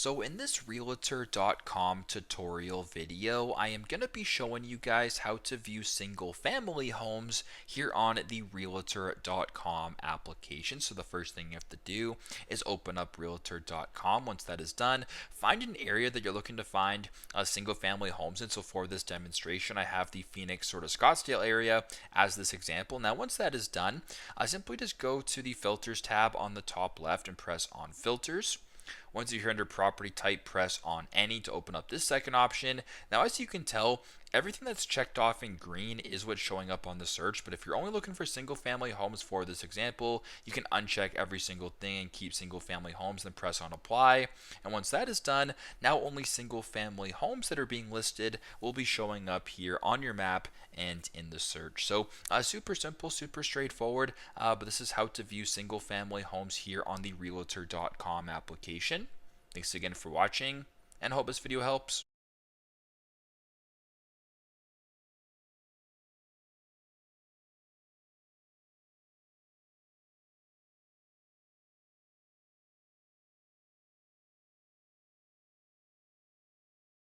So in this realtor.com tutorial video, I am going to be showing you guys how to view single family homes here on the realtor.com application. So the first thing you have to do is open up realtor.com. Once that is done, find an area that you're looking to find single family homes in. So for this demonstration, I have the Phoenix sort of Scottsdale area as this example. Now once that is done, simply just go to the filters tab on the top left and press on filters. Once you're here under property type, press on any to open up this second option. Now, as you can tell, everything that's checked off in green is what's showing up on the search. But if you're only looking for single family homes for this example, you can uncheck every single thing and keep single family homes, then press on apply. And once that is done, now only single family homes that are being listed will be showing up here on your map and in the search. So super simple, super straightforward, but this is how to view single family homes here on the realtor.com application. Thanks again for watching, and hope this video helps.